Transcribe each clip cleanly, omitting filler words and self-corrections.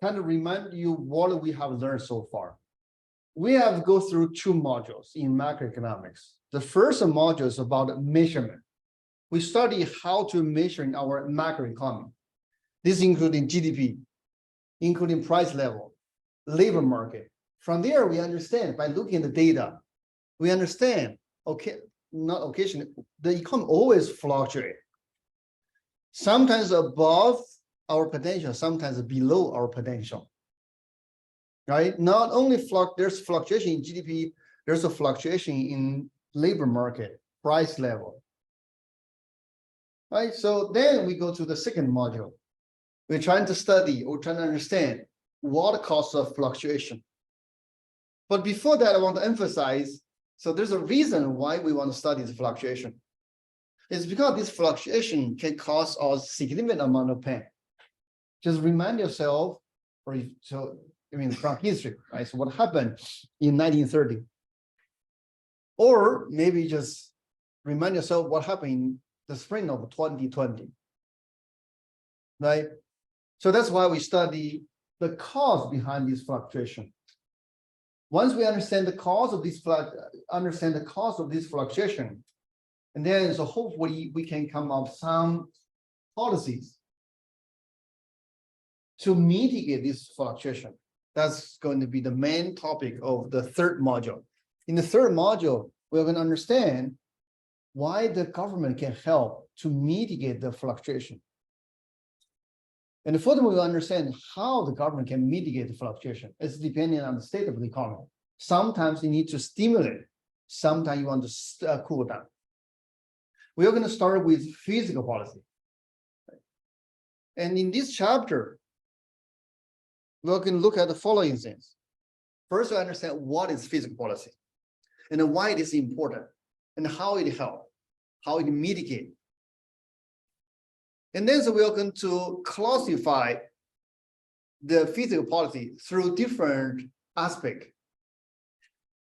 kind of remind you what we have learned so far. We have go through two modules in macroeconomics. The first module is about measurement. We study how to measure in our macroeconomy. This including GDP, including price level, labor market. From there, we understand by looking at the data, we understand, okay, not occasionally, the economy always fluctuate. Sometimes above our potential, sometimes below our potential. Right? Not only there's fluctuation in GDP, there's a fluctuation in labor market, price level. Right? So then we go to the second module. We're trying to study or trying to understand what causes fluctuation. But before that, I want to emphasize, so there's a reason why we want to study the fluctuation. It's because this fluctuation can cause us significant amount of pain. Just remind yourself, from history, right? So what happened in 1930? Or maybe just remind yourself what happened in the spring of 2020, right? So that's why we study the cause behind this fluctuation. Once we understand the cause of this fluctuation, and then so hopefully we can come up with some policies to mitigate this fluctuation. That's going to be the main topic of the third module. In the third module, we're going to understand why the government can help to mitigate the fluctuation. And furthermore, we'll understand how the government can mitigate the fluctuation. It's depending on the state of the economy. Sometimes you need to stimulate, sometimes you want to cool down. We are going to start with fiscal policy. And in this chapter, we're going to look at the following things. First, we understand what is fiscal policy and why it is important and how it helps, how it mitigates. And then so we are going to classify the fiscal policy through different aspects.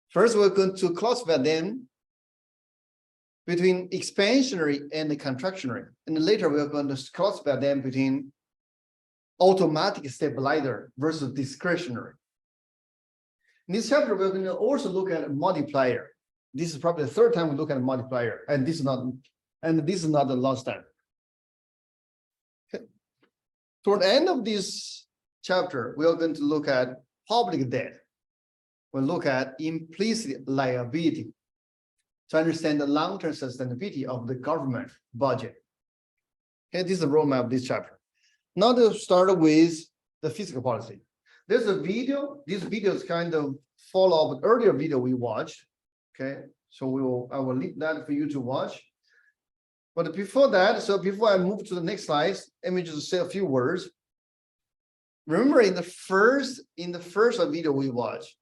First, we're going to classify them between expansionary and contractionary. And later, we're going to classify them between automatic stabilizer versus discretionary. In this chapter, we're going to also look at a multiplier. This is probably the third time we look at a multiplier, and this is not the last time. Okay. Toward the end of this chapter, we are going to look at public debt. We'll look at implicit liability to understand the long-term sustainability of the government budget. Okay, this is the roadmap of this chapter. Now to start with the fiscal policy. There's a video. This video is kind of follow up an earlier video we watched. Okay, so I will leave that for you to watch. But before that, so before I move to the next slide, let me just say a few words. Remember in the first video we watched,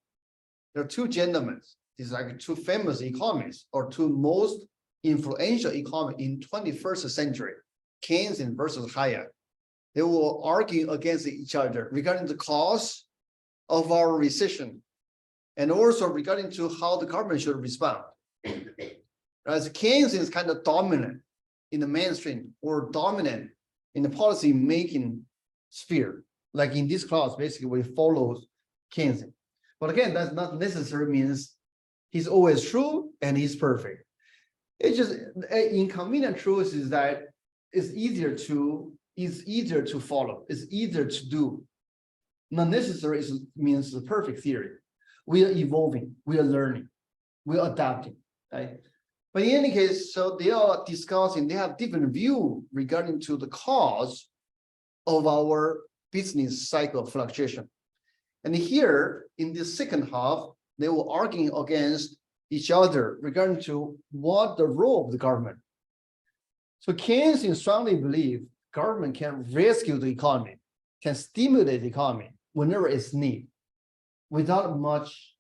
there are two gentlemen. These are like two famous economists or two most influential economists in 21st century, Keynes versus Hayek. They will argue against each other regarding the cause of our recession and also regarding to how the government should respond. As Keynes is kind of dominant in the mainstream or dominant in the policy making sphere. Like in this class, basically we follow Keynes. But again, that's not necessarily means he's always true and he's perfect. It's just inconvenient truth is that it's easier to follow, it's easier to do. Not necessarily means the perfect theory. We are evolving, we are learning, we are adapting, right? But in any case, so they are discussing, they have different view regarding to the cause of our business cycle fluctuation. And here in the second half, they were arguing against each other regarding to what the role of the government. So Keynes strongly believe government can rescue the economy, can stimulate the economy whenever it's needed, without much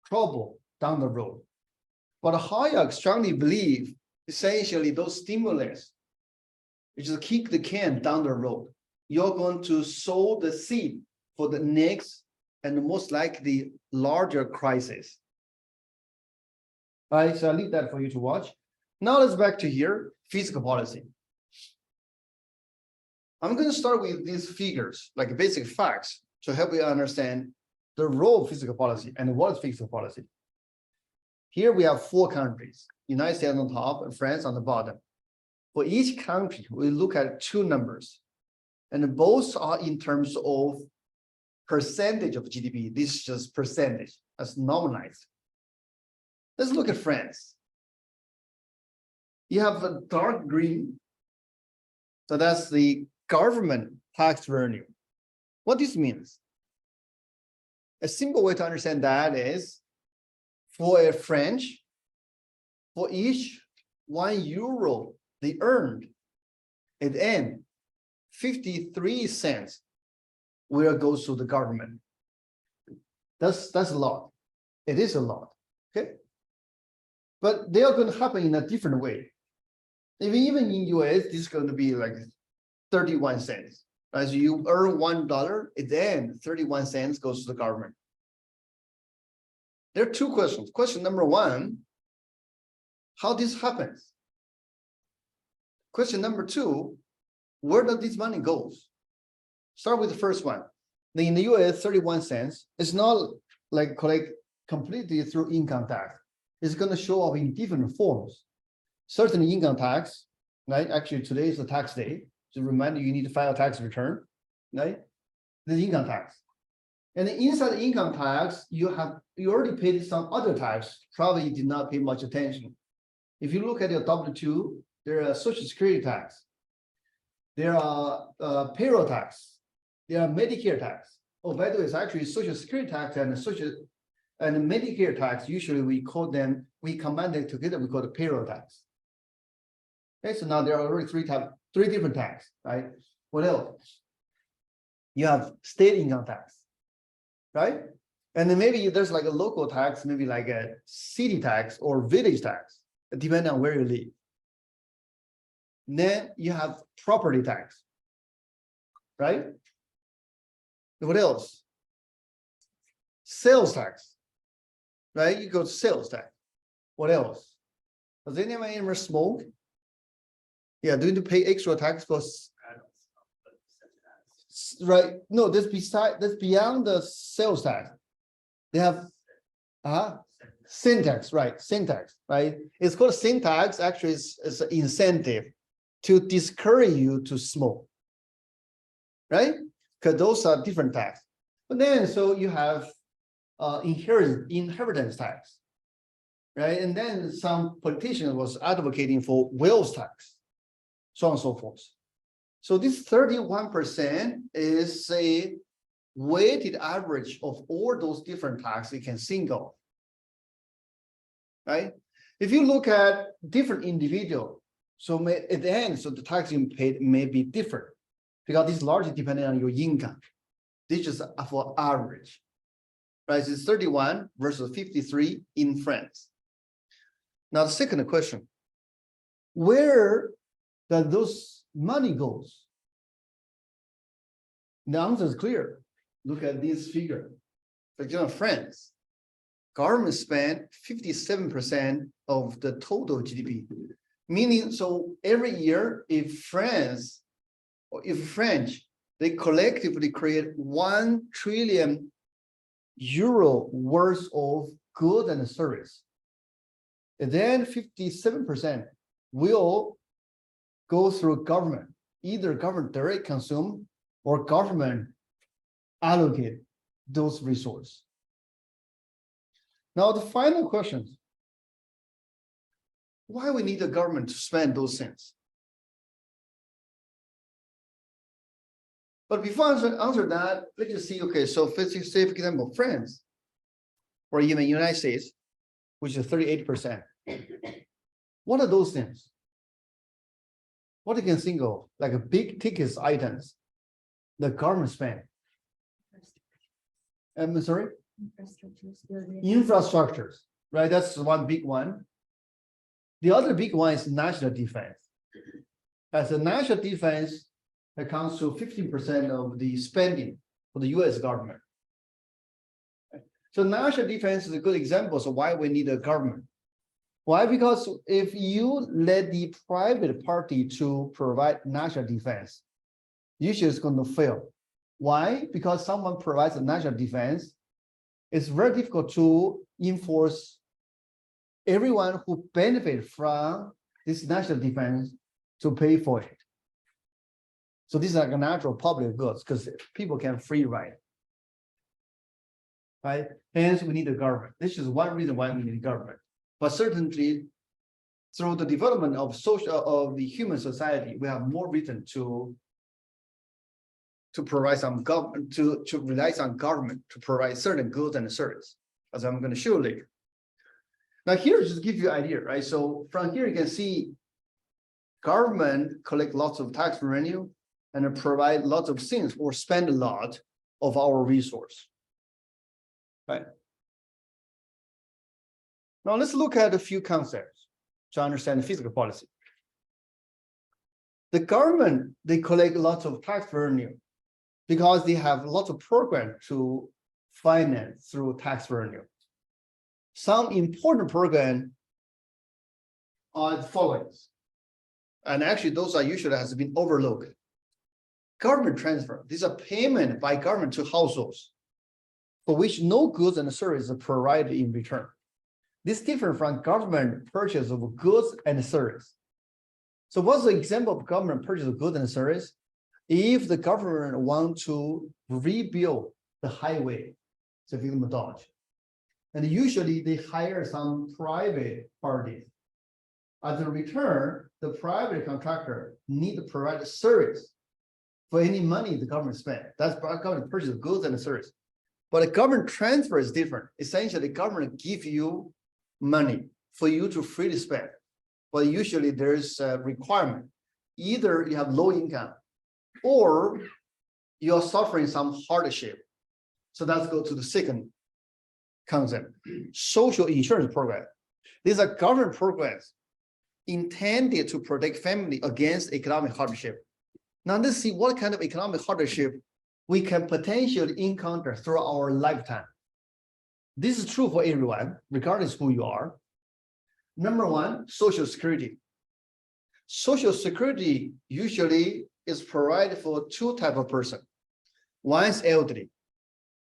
trouble down the road. But Hayek strongly believe essentially those stimulus, you just kick the can down the road. You're going to sow the seed for the next and most likely larger crisis. All right, so I'll leave that for you to watch. Now let's back to here, fiscal policy. I'm going to start with these figures, like basic facts. to help you understand the role of fiscal policy and what is fiscal policy. Here we have 4 countries, United States on top and France on the bottom. For each country, we look at 2 numbers, and both are in terms of percentage of GDP. This is just percentage as normalized. Let's look at France. You have a dark green, so that's the government tax revenue. What this means? A simple way to understand that is, for a French, for each €1 they earned, at the end, 53 cents will go to the government. That's a lot. It is a lot. Okay. But they are going to happen in a different way. Even in US, this is going to be like 31 cents. As you earn $1, at the end, 31 cents goes to the government. There are 2 questions. Question number 1, how this happens? Question number 2, where does this money go? Start with the first one. In the US, 31 cents is not like collect completely through income tax. It's going to show up in different forms. Certainly income tax, right? Actually, today is the tax day. So remind you need to file a tax return, right? The income tax. And inside the income tax, you already paid some other tax, probably you did not pay much attention. If you look at your W-2, there are Social Security tax, there are payroll tax, there are Medicare tax. Oh, by the way, it's actually Social Security tax and Medicare tax. Usually we call them, we combine them together, we call it payroll tax. Okay, so now there are already 3 different tax, right? What else? You have state income tax, right? And then maybe there's like a local tax, maybe like a city tax or village tax, depending on where you live. Then you have property tax, right? What else? Sales tax, right? You go to sales tax. What else? Does anyone ever smoke? Yeah, do you need to pay extra tax for? Right? No, that's beyond the sales tax. They have sin tax, right? Sin tax, right? It's called sin tax. Actually, it's an incentive to discourage you to smoke, right? Because those are different tax. But then, so you have inheritance tax, right? And then some politician was advocating for wealth tax, so on and so forth. So this 31% is a weighted average of all those different taxes you can think of, right? If you look at different individual, so at the end, so the tax you paid may be different because this is largely dependent on your income. This is for average, right? It's 31 versus 53 in France. Now the second question, where does those money goes? The answer is clear. Look at this figure. For example, France, government spent 57% of the total GDP. Meaning, so every year, if France or if French, they collectively create €1 trillion worth of goods and service, and then 57% will go through government, either government direct consume or government allocate those resources. Now the final question, why we need the government to spend those things? But before I answer that, let's just see, okay, so say for example, France, or even United States, which is 38%. What are those things? What you can think of, like a big ticket items, the government spend. I'm sorry? Infrastructures, right? That's one big one. The other big one is national defense. As a national defense accounts to 15% of the spending for the US government. So national defense is a good example of why we need a government. Why? Because if you let the private party to provide national defense, usually it's going to fail. Why? Because someone provides a national defense. It's very difficult to enforce everyone who benefit from this national defense to pay for it. So this is like a natural public goods because people can free ride. Right? Hence, we need a government. This is one reason why we need a government. But certainly, through the development of the human society, we have more reason to provide some government, to rely on government to provide certain goods and services, as I'm going to show later. Now, here just to give you an idea, right? So from here you can see government collect lots of tax revenue and provide lots of things or spend a lot of our resource. Right. Now let's look at a few concepts to understand fiscal policy. The government, they collect lots of tax revenue because they have lots of programs to finance through tax revenue. Some important programs are the following. And actually, those are usually has been overlooked. Government transfer. These are payment by government to households for which no goods and services are provided in return. This is different from government purchase of goods and services. So what's the example of government purchase of goods and services? If the government wants to rebuild the highway, it's a methodology. And usually they hire some private parties. As a return, the private contractor need to provide a service for any money the government spent. That's government purchase of goods and services. But a government transfer is different. Essentially, the government gives you money for you to freely spend. But usually there's a requirement. Either you have low income or you're suffering some hardship. So let's go to the second concept, social insurance program. These are government programs intended to protect family against economic hardship. Now let's see what kind of economic hardship we can potentially encounter throughout our lifetime. This is true for everyone, regardless who you are. Number one, Social Security. Social Security usually is provided for two types of person. One is elderly.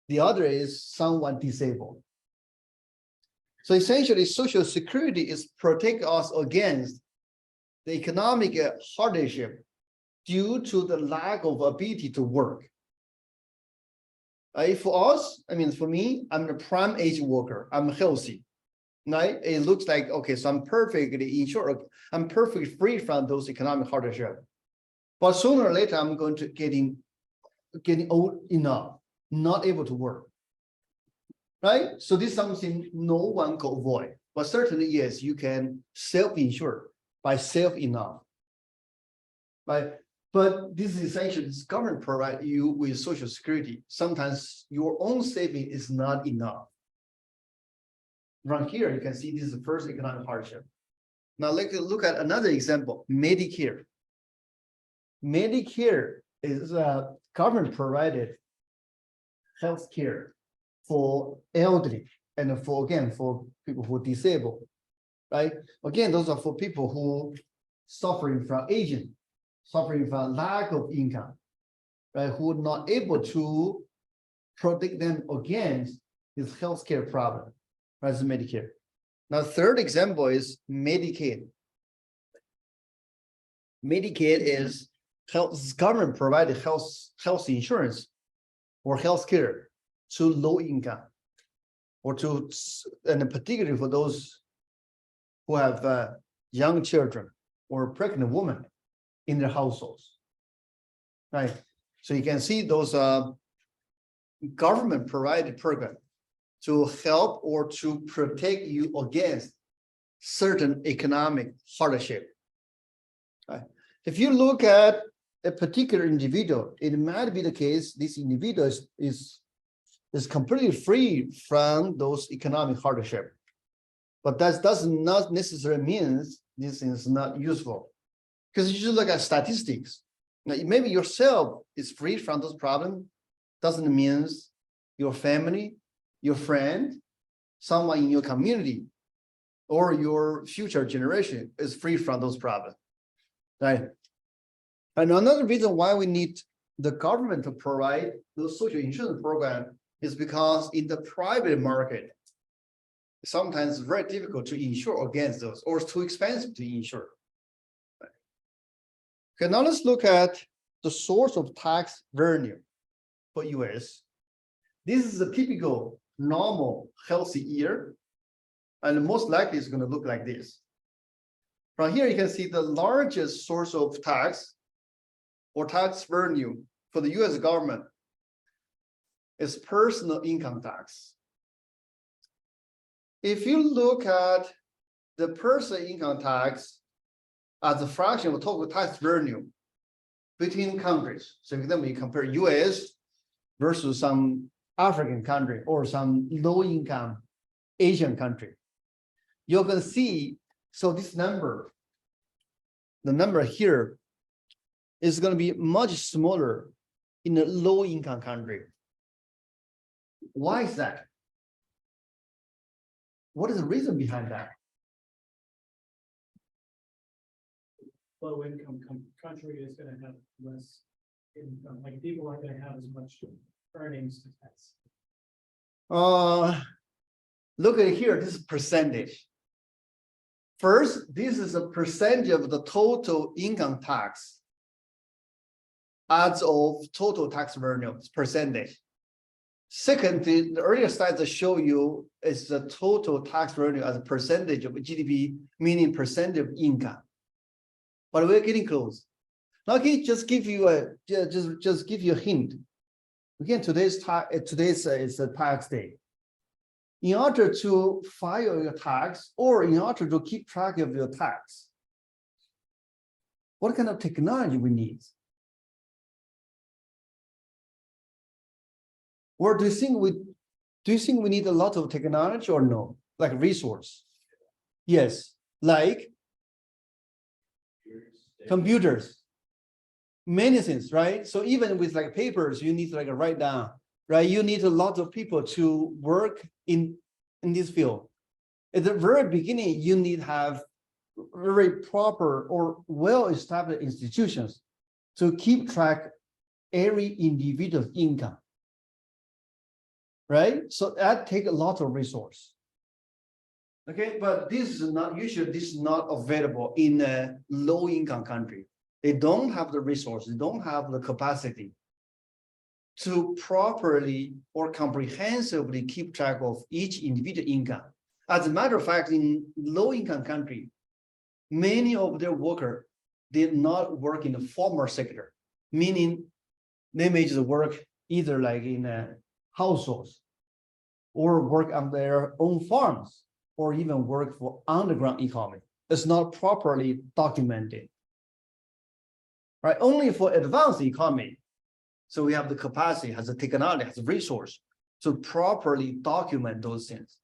The other is someone disabled. So essentially, Social Security is protect us against the economic hardship due to the lack of ability to work. For us, I mean, for me, I'm a prime age worker. I'm healthy. Right? It looks like, okay, so I'm perfectly insured. I'm perfectly free from those economic hardship. But sooner or later, I'm going to getting old enough, not able to work. Right? So this is something no one can avoid. But certainly, yes, you can self-insure by self-enough. Right? But this is essentially, this government provide you with Social Security. Sometimes your own saving is not enough. From here, you can see this is the first economic hardship. Now let's look at another example, Medicare. Medicare is a government-provided health care for elderly and for people who are disabled, right? Again, those are for people who suffering from aging, suffering from lack of income, right? Who are not able to protect them against this healthcare problem, right? As Medicare. Now, third example is Medicaid. Medicaid is government provided health insurance or healthcare to low income, or to, and particularly for those who have young children or pregnant women in their households, right? So you can see those government provided programs to help or to protect you against certain economic hardship. Right? If you look at a particular individual, it might be the case this individual is completely free from those economic hardship. But that does not necessarily mean this is not useful. Because you should look at statistics. Now, maybe yourself is free from those problems. Doesn't mean your family, your friend, someone in your community, or your future generation is free from those problems, right? And another reason why we need the government to provide the social insurance program is because in the private market, sometimes it's very difficult to insure against those, or it's too expensive to insure. Okay, now let's look at the source of tax revenue for US. This is a typical normal healthy year, and most likely it's going to look like this. From here, you can see the largest source of tax or tax revenue for the US government is personal income tax. If you look at the personal income tax as a fraction of total tax revenue between countries, so for example, you compare US versus some African country or some low-income Asian country, you're going to see, so this number, the number here is going to be much smaller in a low-income country. Why is that? What is the reason behind that? Low-income country is going to have less income. Like people aren't going to have as much earnings to tax. Look at here, this is percentage. First, this is a percentage of the total income tax as of total tax revenue, percentage. Second, the earlier slides show you is the total tax revenue as a percentage of GDP, meaning percentage of income. But we're getting close. Now, okay, just give you a just give you a hint. Again, today's is a tax day. In order to file your tax or in order to keep track of your tax, what kind of technology we need? Or do you think we need a lot of technology or no? Like resource? Yes, like computers, many things, right? So even with like papers, you need to like write down, right? You need a lot of people to work in this field. At the very beginning, you need to have very proper or well-established institutions to keep track every individual's income, right? So that takes a lot of resource. Okay, but this is not usually this is not available in a low-income country. They don't have the resources, they don't have the capacity to properly or comprehensively keep track of each individual income. As a matter of fact, in low-income country, many of their workers did not work in the formal sector, meaning they may just work either like in a households or work on their own farms or even work for underground economy. It's not properly documented, right? Only for advanced economy. So we have the capacity, has the technology, has the resource to properly document those things.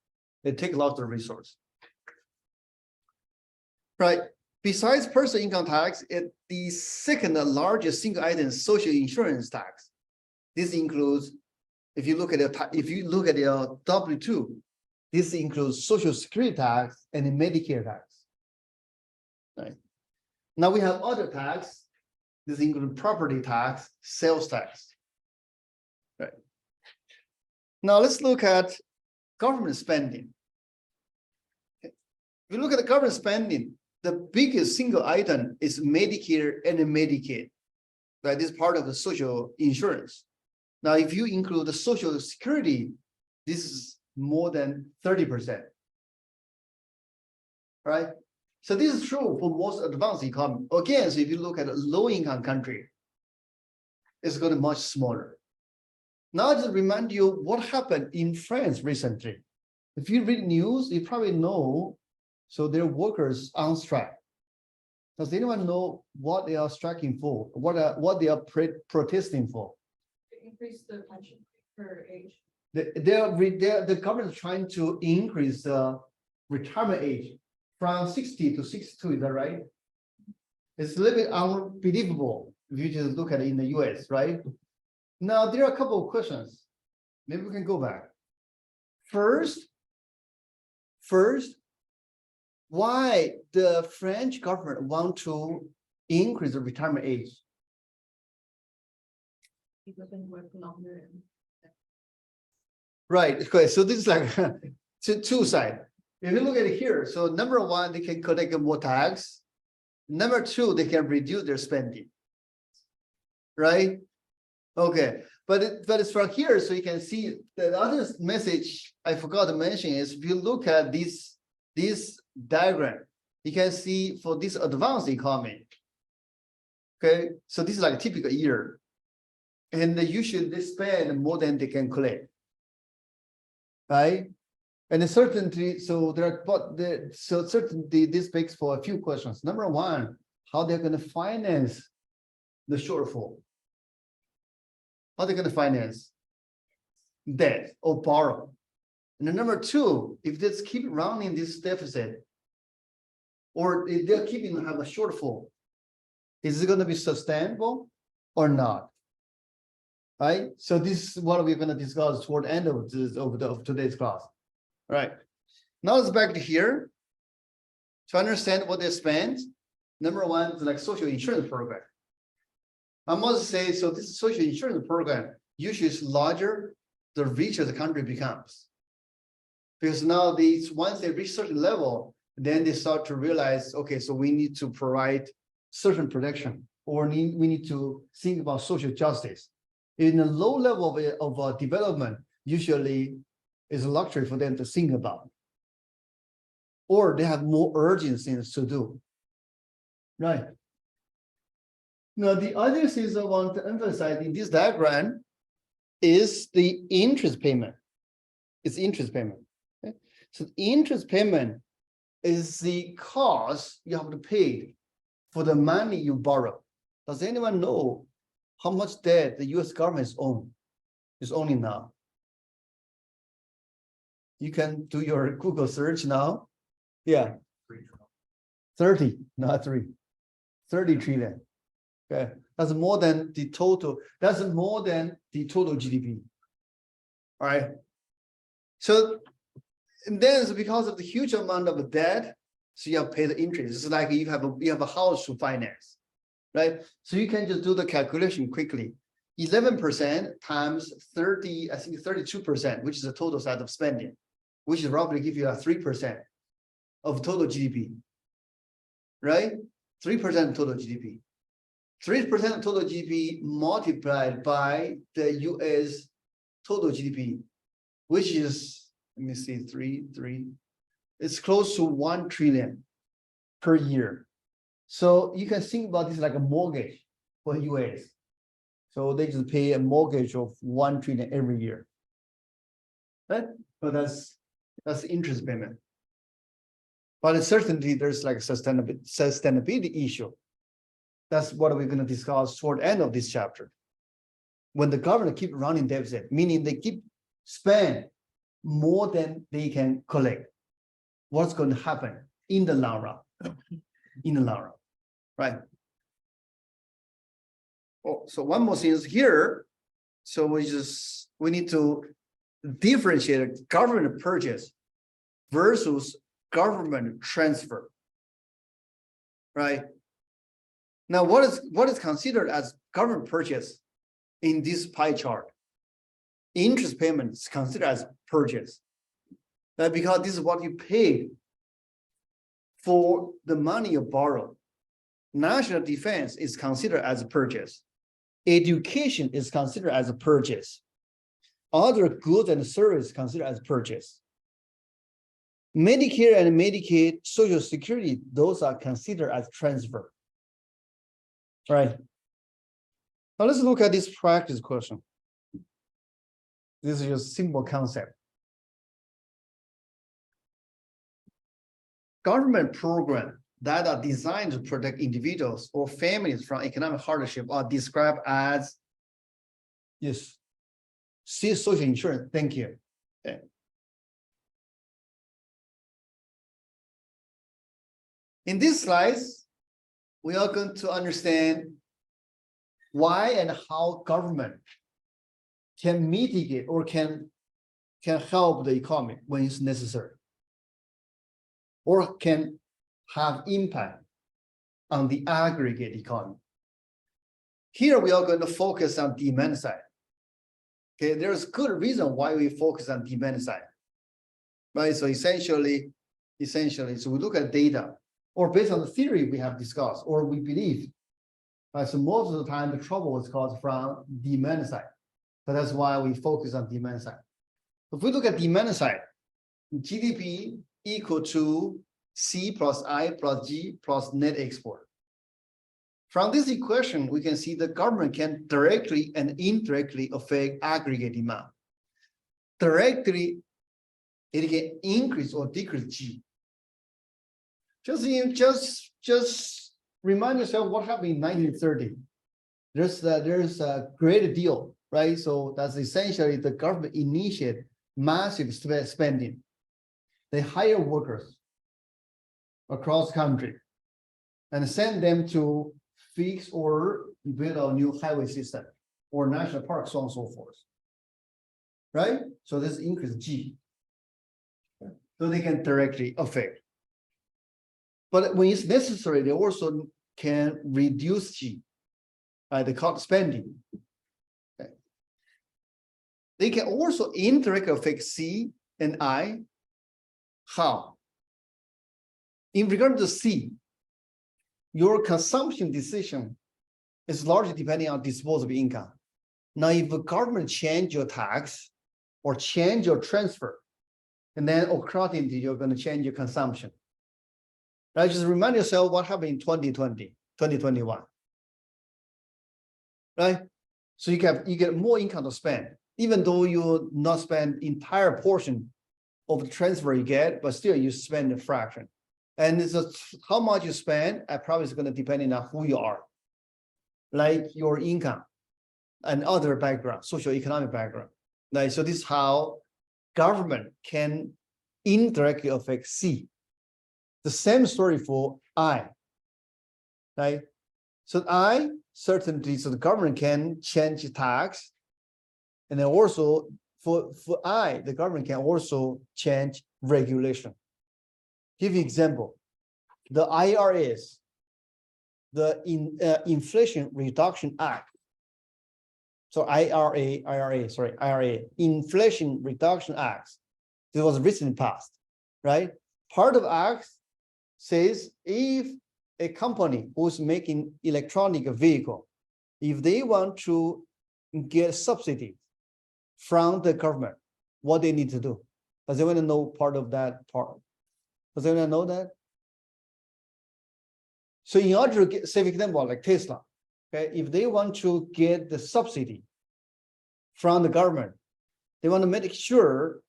They take a lot of resource, right? Besides personal income tax, the second largest single item is social insurance tax. This includes, if you look at the W-2, this includes social security tax and Medicare tax. Right. Now we have other tax. This includes property tax, sales tax. Right. Now let's look at government spending. Okay. If you look at the government spending, the biggest single item is Medicare and Medicaid. Right. This is part of the social insurance. Now, if you include the social security, this is more than 30%. Right? So this is true for most advanced economy. Again, so if you look at a low-income country, it's going to be much smaller. Now, just remind you what happened in France recently. If you read news, you probably know, so their workers on strike. Does anyone know what they are striking for? What they are protesting for? Increase the pension for age. The government is trying to increase the retirement age from 60 to 62, is that right? It's a little bit unbelievable if you just look at it in the US, right? Now, there are a couple of questions. Maybe we can go back. First, why the French government want to increase the retirement age? People can work longer. Right, okay, so this is like two sides. If you look at it here, so number one, they can collect more tax. Number two, they can reduce their spending. Right? Okay, but it's from here, so you can see the other message I forgot to mention is if you look at this diagram, you can see for this advanced economy. Okay, so this is like a typical year. And usually they spend more than they can collect. Right? And the certainty, so certainty this begs for a few questions. Number one, how they're going to finance the shortfall. How they're going to finance debt or borrow. And then number two, if they keep running this deficit, or if they're keeping have a shortfall, is it going to be sustainable or not? Right. So this is what we're going to discuss toward the end of today's class. Right. Now let's back to here. To understand what they spend, number one is like social insurance program. I must say, so this social insurance program usually is larger the richer the country becomes. Because now these once they reach certain level, then they start to realize, okay, so we need to provide certain protection, or we need to think about social justice. In a low level of development, usually is a luxury for them to think about. Or they have more urgent things to do. Right. Now, the other things I want to emphasize in this diagram is the interest payment. It's interest payment. Okay? So interest payment is the cost you have to pay for the money you borrow. Does anyone know how much debt the US government is owning now? You can do your Google search now. Yeah. 30, not 3. 30 trillion. Okay. That's more than the total. That's more than the total GDP. All right. So and then it's because of the huge amount of debt, so you have to pay the interest. It's like you have a house to finance, right? So you can just do the calculation quickly. 11% times 30, I think 32%, which is the total side of spending, which is roughly give you a 3% of total GDP, right? 3% of total GDP. 3% of total GDP multiplied by the US total GDP, which is, let me see, 3. It's close to 1 trillion per year. So you can think about this like a mortgage for US. So they just pay a mortgage of 1 trillion every year. Right? But that's interest payment. But certainly there's like a sustainability issue. That's what we're going to discuss toward the end of this chapter. When the government keep running deficit, meaning they keep spend more than they can collect, what's going to happen in the long run? In the long run, right? Oh, so one more thing is here. So we need to differentiate government purchase versus government transfer, right? Now, what is considered as government purchase in this pie chart? Interest payment is considered as purchase, because this is what you pay for the money you borrow. National defense is considered as a purchase. Education is considered as a purchase. Other goods and services considered as purchase. Medicare and Medicaid, Social Security, those are considered as transfer. Right. Now let's look at this practice question. This is just a simple concept. Government programs that are designed to protect individuals or families from economic hardship are described as, yes, social insurance. Thank you. Okay. In these slides, we are going to understand why and how government can mitigate or can help the economy when it's necessary, or can have impact on the aggregate economy. Here we are going to focus on demand side. Okay, there's good reason why we focus on demand side, right? So essentially, so we look at data, or based on the theory we have discussed, or we believe. Right, so most of the time, the trouble is caused from demand side. So that's why we focus on demand side. If we look at demand side, GDP equal to C plus I plus G plus net export. From this equation, we can see the government can directly and indirectly affect aggregate demand. Directly, it can increase or decrease G. Just remind yourself what happened in 1930. There's a great deal, right? So that's essentially the government initiated massive spending. They hire workers across country and send them to fix or build a new highway system or national park, so on and so forth. Right? So this increase G. So they can directly affect. But when it's necessary, they also can reduce G, right? They call it spending. Okay. They can also indirectly affect C and I. How? In regard to C, your consumption decision is largely depending on disposable income. Now, if the government change your tax or change your transfer, and then accordingly, you're going to change your consumption. Right? Just remind yourself what happened in 2020, 2021. Right? So you get more income to spend, even though you not spend entire portion of the transfer you get, but still you spend a fraction. And it's how much you spend, probably is going to depend on who you are, like your income and other background, socio-economic background. Right? So this is how government can indirectly affect C. The same story for I, right? So I certainty, so the government can change tax, and then also for I, the government can also change regulation. Give you example, the IRS, the Inflation Reduction Act. So IRA, Inflation Reduction Act. It was recently passed, right? Part of Act says if a company who's making electronic vehicle, if they want to get subsidy from the government, what they need to do? Does anyone know part of that part? Does anyone know that? So in order to get, say for example, like Tesla, okay, if they want to get the subsidy from the government, they want to make sure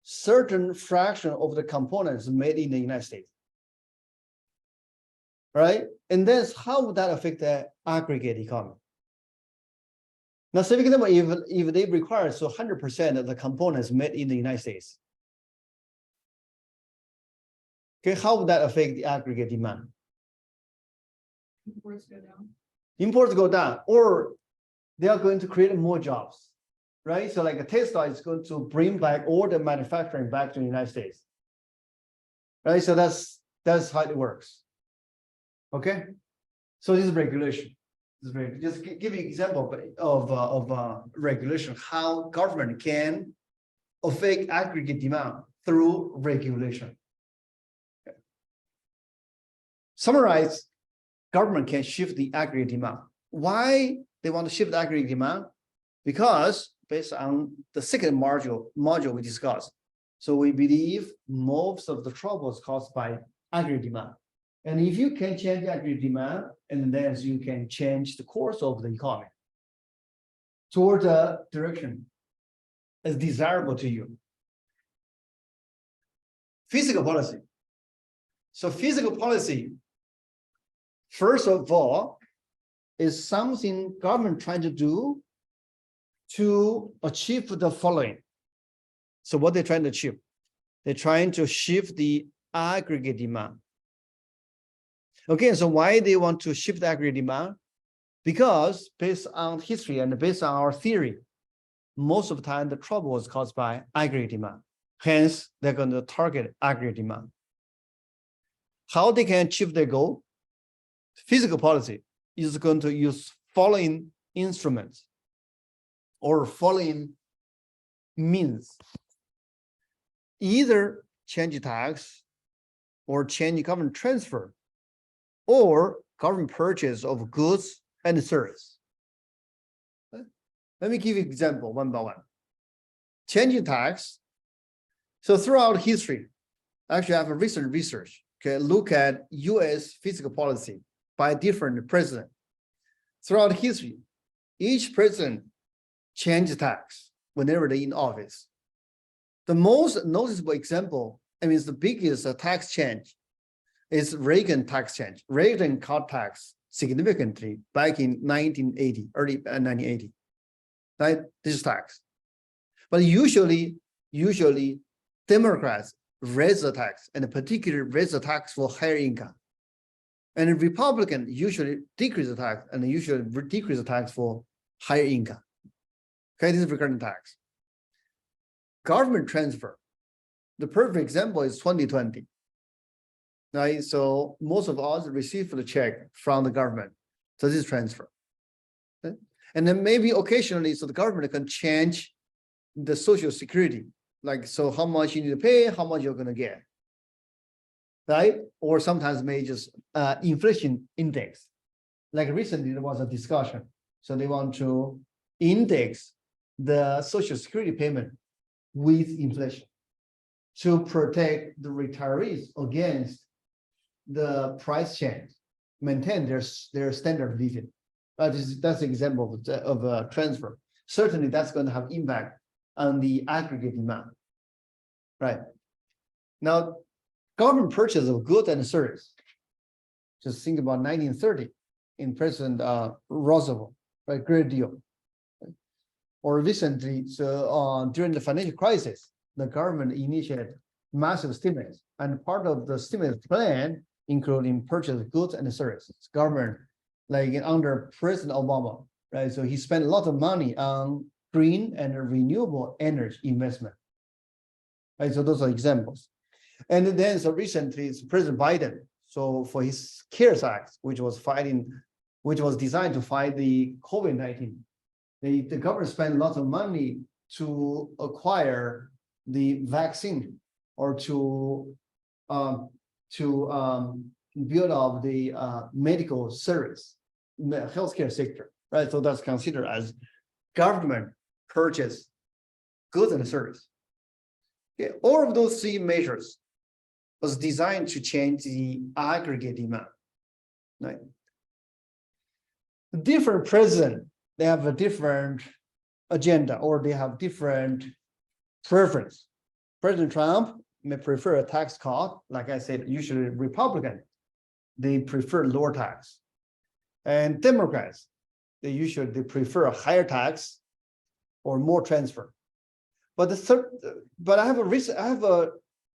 certain fraction of the components made in the United States. Right? And then how would that affect the aggregate economy? Now, say for example, if they require so 100% of the components made in the United States, okay, how would that affect the aggregate demand? Imports go down. Imports go down, or they are going to create more jobs, right? So like a Tesla is going to bring back all the manufacturing back to the United States, right? So that's how it works. Okay, so this is regulation. Just give you an example of regulation, how government can affect aggregate demand through regulation. Okay. Summarize, government can shift the aggregate demand. Why they want to shift the aggregate demand? Because based on the second module we discussed, so we believe most of the trouble is caused by aggregate demand. And if you can change aggregate demand, and then you can change the course of the economy toward the direction is desirable to you. Fiscal policy. So fiscal policy, first of all, is something government trying to do to achieve the following. So what they're trying to achieve? They're trying to shift the aggregate demand. Okay, so why they want to shift the aggregate demand? Because based on history and based on our theory, most of the time the trouble is caused by aggregate demand. Hence, they're going to target aggregate demand. How they can achieve their goal? Fiscal policy is going to use following instruments or following means: either change tax or change government transfer or government purchase of goods and service. Let me give you an example one by one. Changing tax. So throughout history, actually I have a recent research, okay, look at US fiscal policy by different presidents. Throughout history, each president changed tax whenever they're in office. The most noticeable example, I mean, it's the biggest tax change is Reagan tax change. Reagan cut tax significantly back in 1980, early 1980. Right? This is tax. But usually Democrats raise the tax, and particularly raise the tax for higher income. And Republicans usually decrease the tax, and usually decrease the tax for higher income. Okay, this is recurrent tax. Government transfer. The perfect example is 2020. Right, so most of us receive the check from the government. So this is transfer. Okay? And then maybe occasionally, so the government can change the Social Security, like, so how much you need to pay, how much you're going to get, right? Or sometimes may just inflation index. Like recently there was a discussion. So they want to index the Social Security payment with inflation to protect the retirees against the price change, maintain their standard of living. That's an example of a transfer. Certainly that's going to have impact on the aggregate demand, right? Now, government purchase of goods and service. Just think about 1930 in President Roosevelt, right? Great deal. Or recently, so during the financial crisis, the government initiated massive stimulus, and part of the stimulus plan including purchase of goods and services. Government, like under President Obama, right? So he spent a lot of money on green and renewable energy investment. Right, so those are examples. And then so recently it's President Biden. So for his CARES Act, which was designed to fight the COVID-19, the government spent a lot of money to acquire the vaccine or to build up the medical service, healthcare sector, right? So that's considered as government purchase goods and service. Okay. All of those three measures was designed to change the aggregate demand. Right? Different presidents, they have a different agenda or they have different preference. President Trump may prefer a tax cut, like I said, usually Republican, they prefer lower tax. And Democrats, they prefer a higher tax or more transfer. But I have a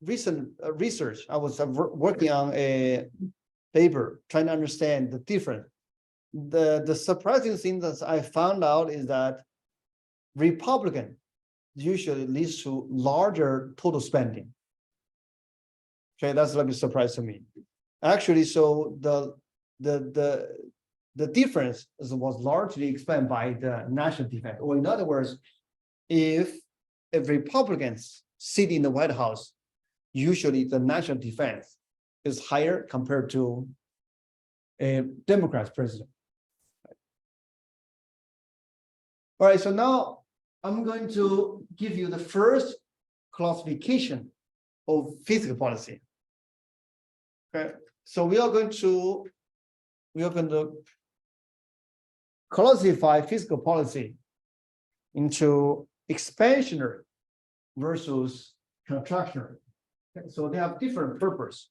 recent research. I was working on a paper trying to understand the difference. The surprising thing that I found out is that Republican usually leads to larger total spending. Okay, that's a surprise to me. Actually, so the difference was largely explained by the national defense. Or in other words, if Republicans sit in the White House, usually the national defense is higher compared to a Democrat president. All right, so now I'm going to give you the first classification of fiscal policy. Okay, so we are going to classify fiscal policy into expansionary versus contractionary. Okay, so they have different purpose.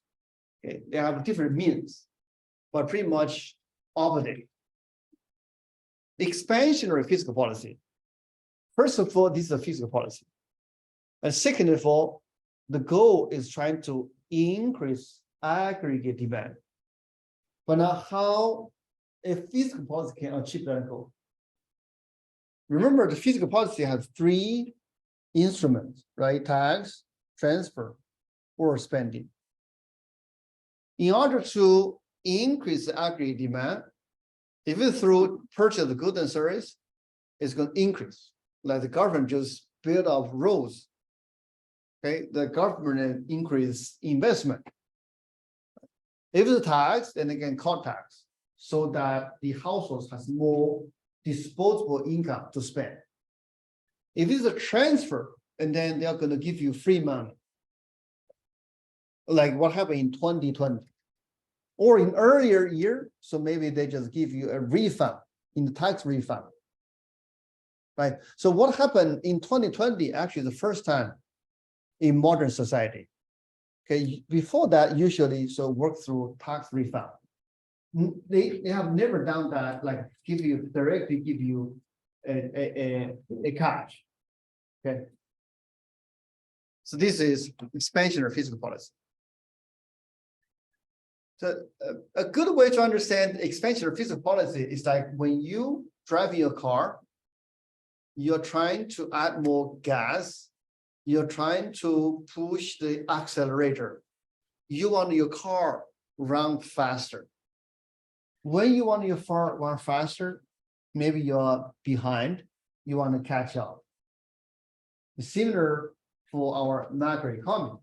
Okay, they have different means, but pretty much opposite. Expansionary fiscal policy. First of all, this is a fiscal policy. And second of all, the goal is trying to increase aggregate demand. But now how a fiscal policy can achieve that goal? Remember, the fiscal policy has three instruments, right? Tax, transfer, or spending. In order to increase the aggregate demand, If it's through purchase of goods and service, it's going to increase. Like the government just build up roads. Okay, the government increase investment. If it's tax, then they can cut tax so that the households has more disposable income to spend. If it's a transfer, and then they're going to give you free money. Like what happened in 2020. Or in earlier year, so maybe they just give you a refund in the tax refund. Right. So what happened in 2020, actually the first time in modern society. Okay, before that, usually so work through tax refund. They have never done that, like directly give you a cash. Okay. So this is expansion of fiscal policy. So a good way to understand expansion of fiscal policy is like when you drive your car, you're trying to add more gas, you're trying to push the accelerator. You want your car run faster. When you want your car run faster, maybe you're behind, you want to catch up. It's similar for our macroeconomy.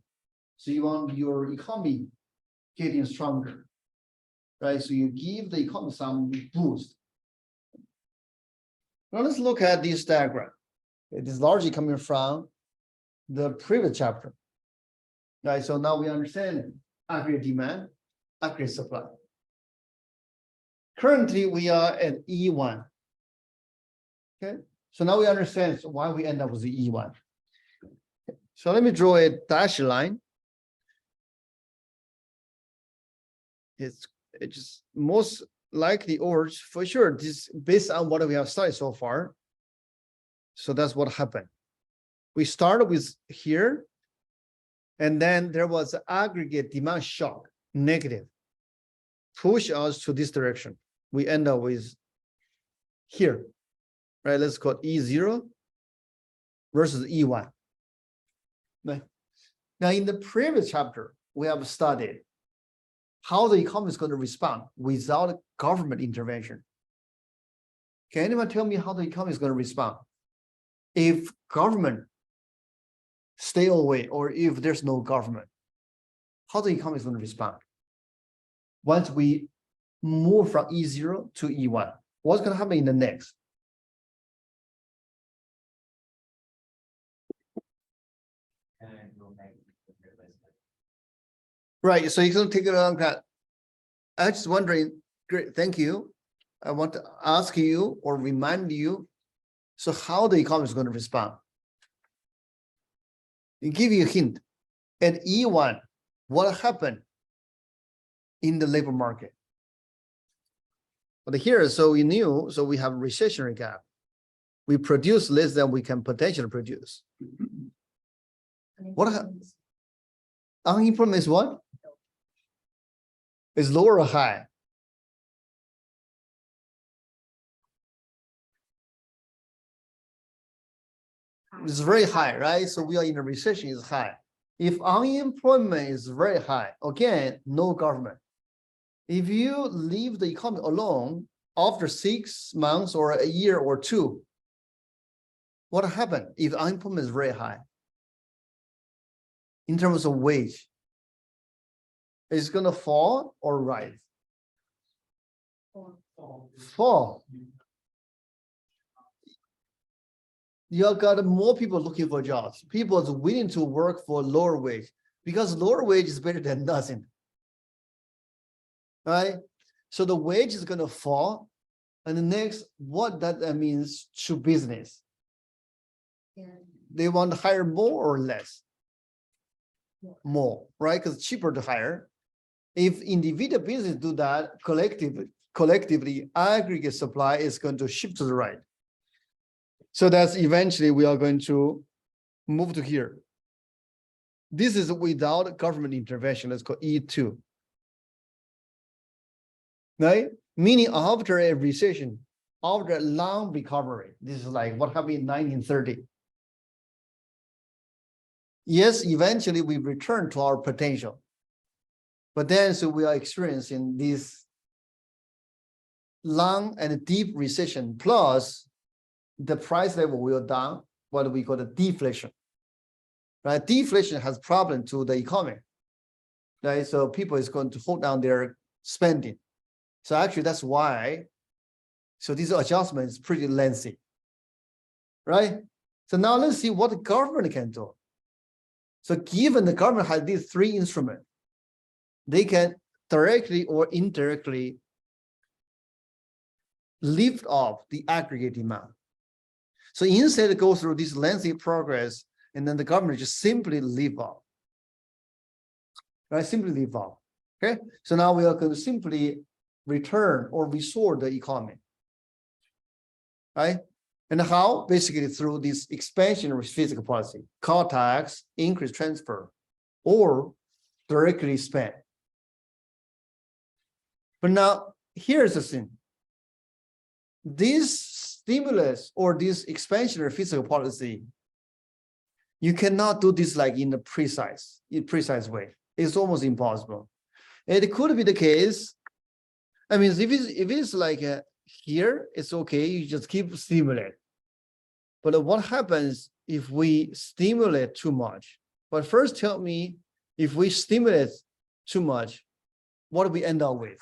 So you want your economy getting stronger, right? So you give the economy some boost. Now let's look at this diagram. It is largely coming from the previous chapter, right? So now we understand aggregate demand, aggregate supply. Currently, we are at E1. Okay, so now we understand why we end up with the E1. So let me draw a dashed line. It's just most likely, or for sure, this based on what we have studied so far. So that's what happened. We started with here, and then there was an aggregate demand shock, negative, push us to this direction. We end up with here, right? Let's call it E0 versus E1. Now, in the previous chapter, we have studied how the economy is going to respond without government intervention. Can anyone tell me how the economy is going to respond if government stay away, or if there's no government? How the economy is going to respond once we move from E0 to E1? What's going to happen in the next? Right, so you're going to take a long time. I'm just wondering, great, thank you. I want to ask you or remind you, so how the economy is going to respond. I'll give you a hint. At E1, what happened in the labor market? But here, so we knew, so we have a recessionary gap. We produce less than we can potentially produce. What unemployment is what? Is lower or high? It's very high, right? So we are in a recession, is high. If unemployment is very high, again, no government. If you leave the economy alone after 6 months or a year or two, what happened if unemployment is very high? In terms of wage, it's going to fall or rise? Fall. You got more people looking for jobs. People are willing to work for lower wage because lower wage is better than nothing. Right? So the wage is going to fall. And the next, what that means to business? Yeah. They want to hire more or less? More, right? Because it's cheaper to hire. If individual business do that, collectively, aggregate supply is going to shift to the right. So that's eventually we are going to move to here. This is without government intervention. Let's call E2. Right? Meaning after a recession, after a long recovery, this is like what happened in 1930. Yes, eventually we return to our potential. But then, so we are experiencing this long and deep recession plus the price level will down, what we call the deflation. Right? Deflation has problem to the economy. Right? So people is going to hold down their spending. So actually that's why, so this adjustment is pretty lengthy. Right? So now let's see what the government can do. So given the government has these three instruments, they can directly or indirectly lift off the aggregate demand. So instead of go through this lengthy progress, and then the government just simply lift off. Right? Simply lift off. Okay. So now we are going to simply return or restore the economy. Right? And how? Basically through this expansionary fiscal policy, cut tax, increase transfer, or directly spend. But now here's the thing. This stimulus or this expansionary fiscal policy, you cannot do this like in a precise way. It's almost impossible. It could be the case. I mean, if it's like here, it's okay. You just keep stimulate. But what happens if we stimulate too much? But first tell me, if we stimulate too much, what do we end up with?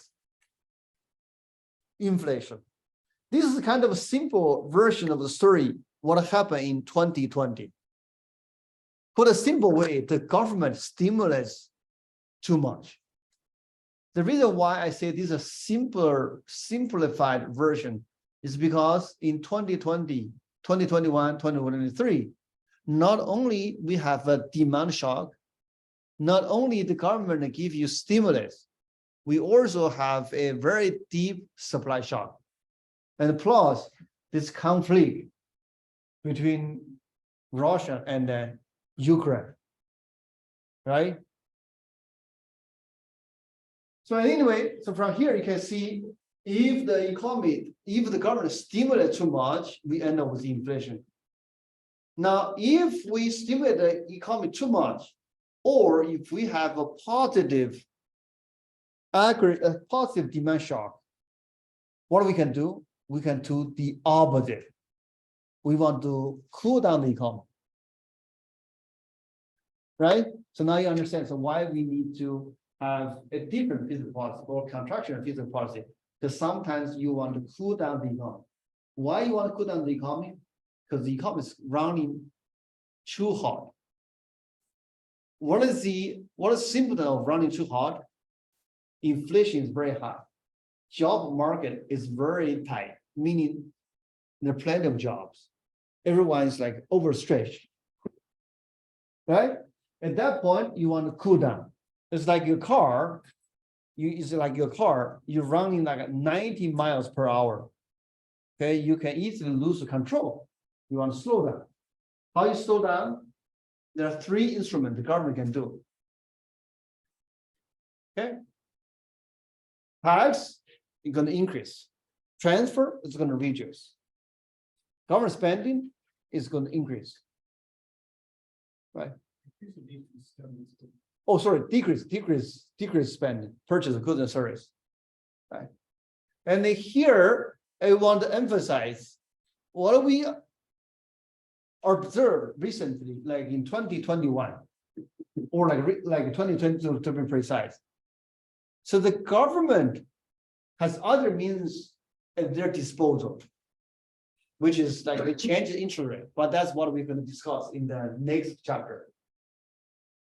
Inflation. This is kind of a simple version of the story, what happened in 2020. Put a simple way, the government stimulates too much. The reason why I say this is a simplified version is because in 2020, 2021, 2023, not only we have a demand shock, not only the government give you stimulus, we also have a very deep supply shock. And plus this conflict between Russia and Ukraine, right? So anyway, so from here you can see if the government stimulates too much, we end up with inflation. Now, if we stimulate the economy too much, or if we have a positive demand shock, what we can do? We can do the opposite. We want to cool down the economy. Right? So now you understand why we need to have a different fiscal policy or contraction of fiscal policy. Because sometimes you want to cool down the economy. Why you want to cool down the economy? Because the economy is running too hot. What is symptom of running too hot? Inflation is very high. Job market is very tight, meaning there are plenty of jobs. Everyone is like overstretched. Right? At that point, you want to cool down. It's like your car. You're running like 90 miles per hour. Okay, you can easily lose control. You want to slow down. How you slow down? There are three instruments the government can do. Okay, tax is going to increase. Transfer is going to reduce. Government spending is going to increase. Right? Oh, sorry, decrease spending, purchase of goods and service. Right. And here I want to emphasize what we observed recently, like in 2021, or like 2022 to be precise. So the government has other means at their disposal, which is like they change the interest rate, but that's what we're going to discuss in the next chapter.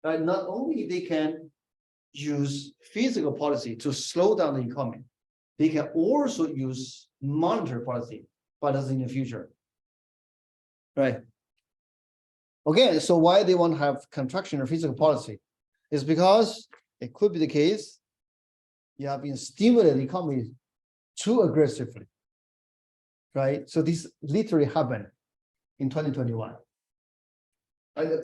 Right? Not only they can use fiscal policy to slow down the economy, they can also use monetary policy, but that's in the future. Right? Okay, so why they want to have contraction of fiscal policy is because it could be the case you have been stimulating the economy too aggressively. Right? So this literally happened in 2021.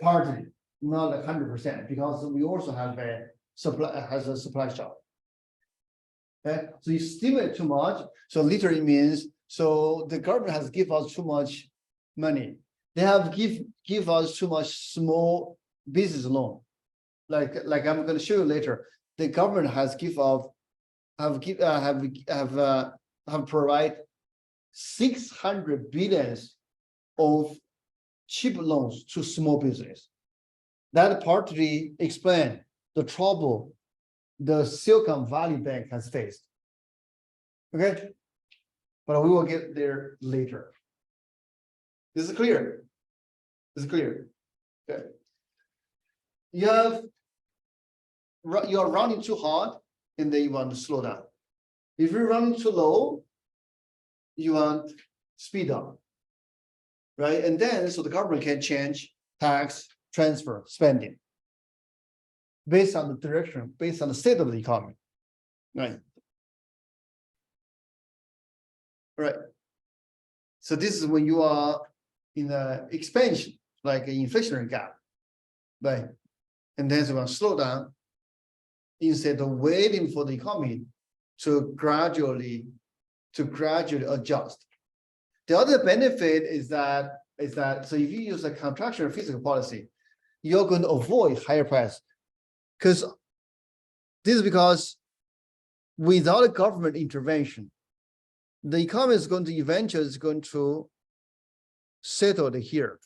Partly, not 100%, because we also have a supply shock. Okay? So you stimulate too much, so literally means so the government has give us too much money. They have give us too much small business loan. Like I'm going to show you later. The government has have provide 600 billions of cheap loans to small business. That partly explain the trouble the Silicon Valley Bank has faced. Okay, but we will get there later. This is clear. This is clear. Okay. You are running too hard, and then you want to slow down. If you're running too low, you want speed up, right? And then so the government can change tax, transfer, spending based on the direction, based on the state of the economy, right? Right. So this is when you are in an expansion, like an inflationary gap, right? And then so want to slow down instead of waiting for the economy to gradually adjust. The other benefit is that so if you use a contractionary fiscal policy, you're going to avoid higher price. Because this is because without government intervention, the economy is going to settle here,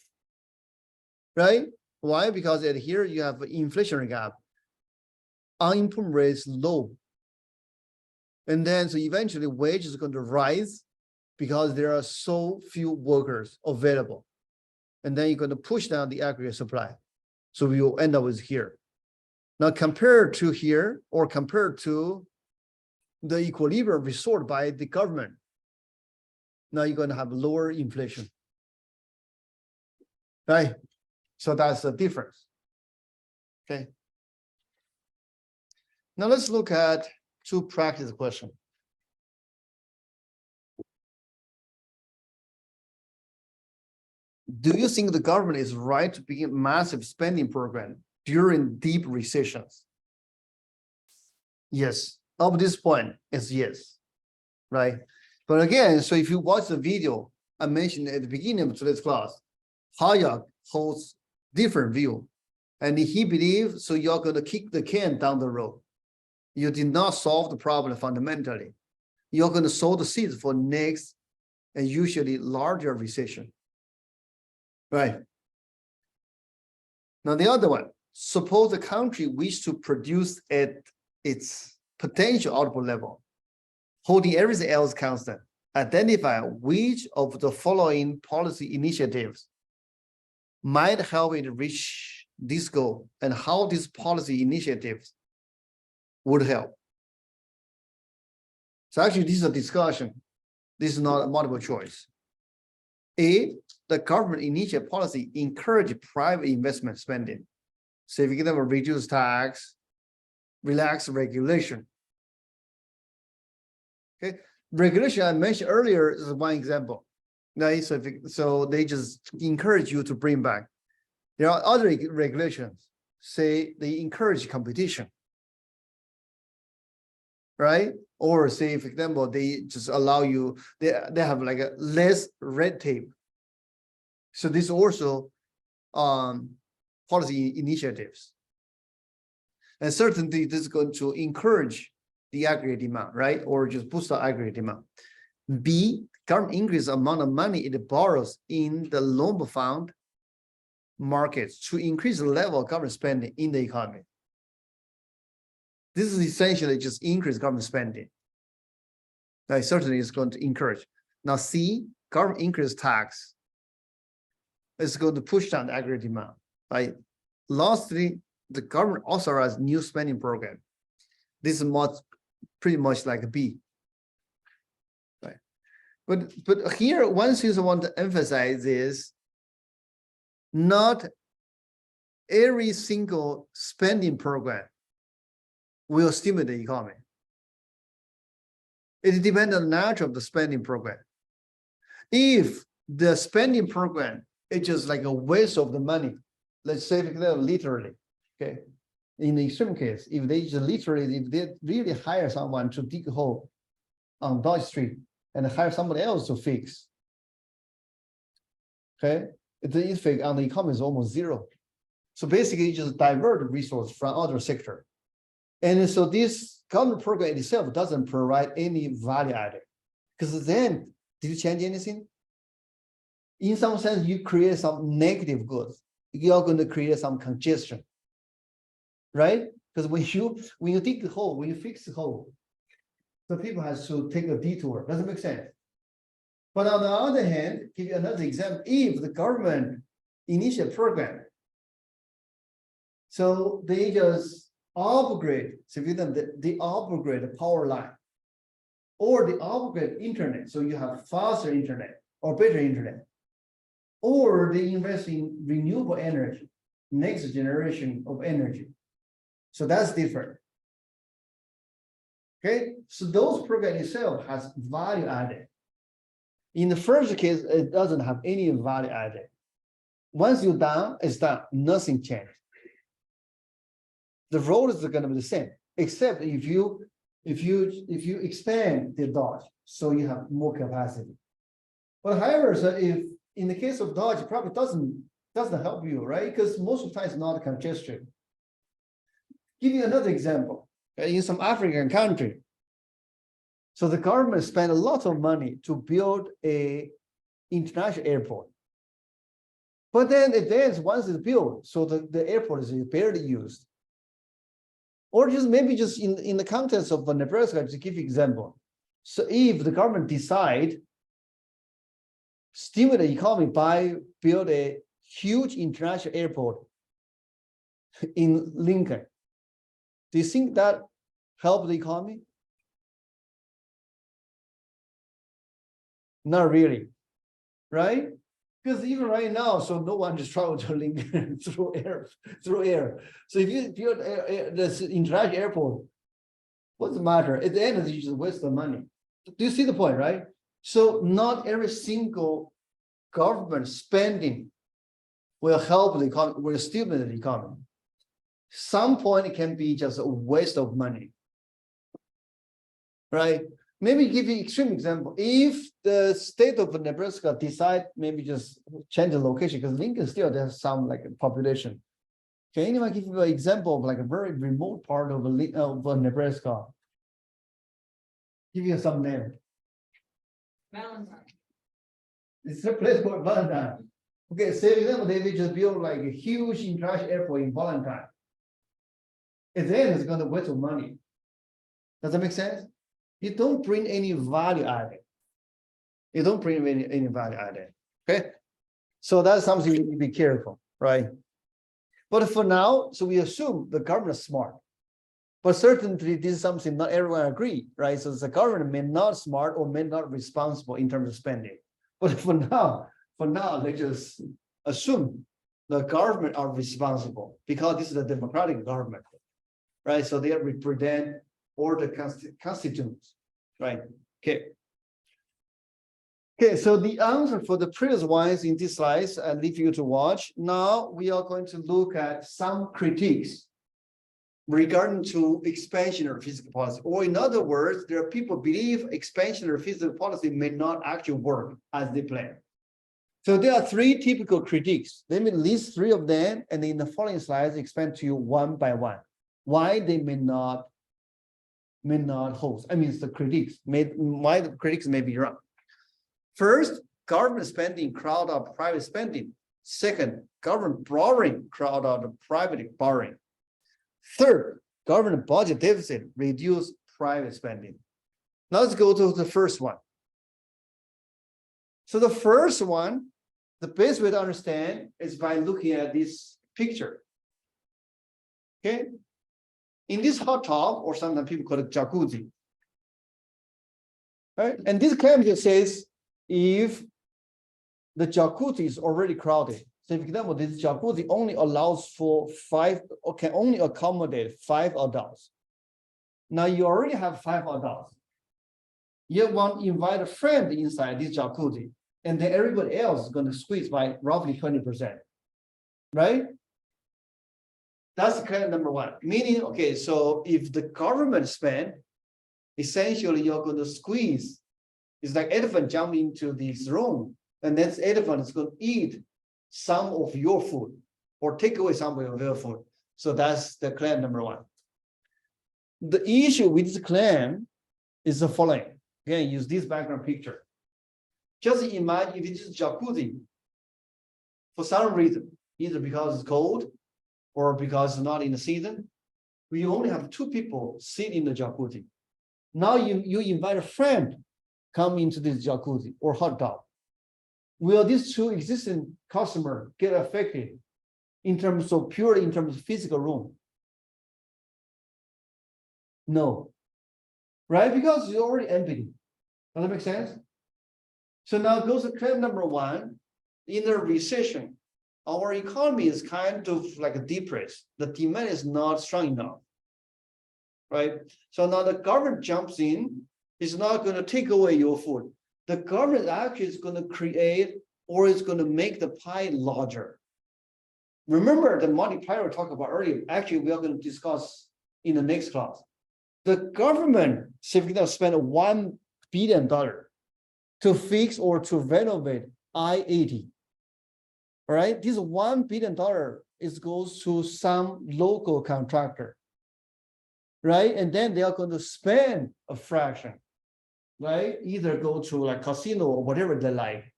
right? Why? Because at here you have an inflationary gap, unemployment rate is low, and then so eventually wage is going to rise because there are so few workers available, and then you're going to push down the aggregate supply, so we will end up with here. Now compared to here, or compared to the equilibrium restored by the government, now you're going to have lower inflation, right? So that's the difference. Okay. Now let's look at two practice questions. Do you think the government is right to begin massive spending program during deep recessions? Yes. Up to this point, it's yes, right? But again, so if you watch the video I mentioned at the beginning of today's class, Hayek holds different view, and he believes so you're going to kick the can down the road. You did not solve the problem fundamentally. You're going to sow the seeds for next and usually larger recession. Right. Now the other one, suppose the country wishes to produce at its potential output level, holding everything else constant. Identify which of the following policy initiatives might help it reach this goal and how these policy initiatives would help. So actually, this is a discussion. This is not a multiple choice. A, the government initiate policy encourage private investment spending. So if you give them a reduced tax, relax regulation. Okay, regulation I mentioned earlier is one example. Right? So they just encourage you to bring back. There are other regulations, say they encourage competition, right? Or say, for example, they just allow you, they have like a less red tape. So this also policy initiatives. And certainly this is going to encourage the aggregate demand, right? Or just boost the aggregate demand. B, government increase the amount of money it borrows in the loan fund markets to increase the level of government spending in the economy. This is essentially just increase government spending. That certainly is going to encourage. Now C, government increase tax. It's going to push down the aggregate demand, right? Lastly, the government authorized new spending program. This is pretty much like a B. Right? But here, one thing I want to emphasize is not every single spending program will stimulate the economy. It depends on the nature of the spending program. If the spending program is just like a waste of the money, let's say literally, okay. In the extreme case, if they really hire someone to dig a hole on Dodge Street and hire somebody else to fix, okay, the effect on the economy is almost zero. So basically, you just divert resources from other sector. And so this government program itself doesn't provide any value added Because then, did you change anything? In some sense, you create some negative goods. You're going to create some congestion, right? Because when you dig the hole, when you fix the hole, the people has to take a detour. Doesn't make sense. But on the other hand, give you another example. If the government initiate a program, so they just upgrade, so they upgrade the power line, or they upgrade internet, so you have faster internet or better internet, or they invest in renewable energy, next generation of energy. So that's different. Okay, so those program itself has value added. In the first case, it doesn't have any value added. Once you're done, it's done, nothing changed. The role is going to be the same, except if you expand the Dodge, so you have more capacity. But however, so if in the case of Dodge, it probably doesn't help you, right? Because most of the time it's not congestion. Give you another example. In some African country, so the government spent a lot of money to build a international airport. But then once it's built, so the airport is barely used. Or maybe in the context of Nebraska, to give you example. So if the government decide stimulate the economy by build a huge international airport in Lincoln, do you think that help the economy? Not really, right? Because even right now, so no one just travel to Lincoln through air. So if you build this international airport, what's the matter? At the end of it, you just waste the money. Do you see the point, right? So not every single government spending will help the economy, will stimulate the economy. Some point it can be just a waste of money, right? Maybe give you extreme example. If the state of Nebraska decide maybe just change the location, because Lincoln still there's some like population. Can anyone give you an example of like a very remote part of Nebraska? Give you some name. Valentine. It's a place called Valentine. Okay, say for example, they will just build like a huge international airport in Valentine. And then it's going to waste of money. Does that make sense? You don't bring any value added. You don't bring any value added. Okay. So that's something you need to be careful, right? But for now, so we assume the government is smart. But certainly this is something not everyone agree, right? So the government may not smart or may not responsible in terms of spending. But for now, they just assume the government are responsible because this is a democratic government, right? So they represent all the constituents, right? Okay. Okay, so the answer for the previous ones in these slides, I leave you to watch. Now we are going to look at some critiques regarding to expansionary fiscal policy. Or in other words, there are people believe expansionary fiscal policy may not actually work as they plan. So there are three typical critiques. Let me list three of them, and in the following slides, explain to you one by one why they may not hold. I mean, it's the critiques. Why the critics may be wrong. First, government spending crowd out private spending. Second, government borrowing crowd out private borrowing. Third, government budget deficit reduce private spending. Now let's go to the first one. So the first one, the best way to understand is by looking at this picture. Okay. In this hot tub, or sometimes people call it jacuzzi. Right? And this claim just says if the jacuzzi is already crowded. So for example, this jacuzzi only allows for 5 or can only accommodate 5 adults. Now you already have 5 adults. You want to invite a friend inside this jacuzzi, and then everybody else is going to squeeze by roughly 20%. Right? That's claim number one. Meaning, okay, so if the government spend, essentially you're going to squeeze. It's like elephant jumping into this room, and then elephant is going to eat some of your food or take away some of your food. So that's the claim number one. The issue with this claim is the following. Again, use this background picture. Just imagine if it's jacuzzi, for some reason, either because it's cold or because it's not in the season, we only have 2 people sit in the jacuzzi. Now you invite a friend come into this jacuzzi or hot tub. Will these 2 existing customers get affected in terms of physical room? No, right? Because it's already empty. Does that make sense? So now goes to claim number 1. In a recession, our economy is kind of like depressed. The demand is not strong enough, right? So now the government jumps in. It's not going to take away your food. The government actually is going to create or is going to make the pie larger. Remember the multiplier we talked about earlier. Actually, we are going to discuss in the next class. The government simply going to spend $1 billion to fix or to renovate I-80. All right, this $1 billion goes to some local contractor, right? And then they are going to spend a fraction, right? Either go to like casino or whatever they like.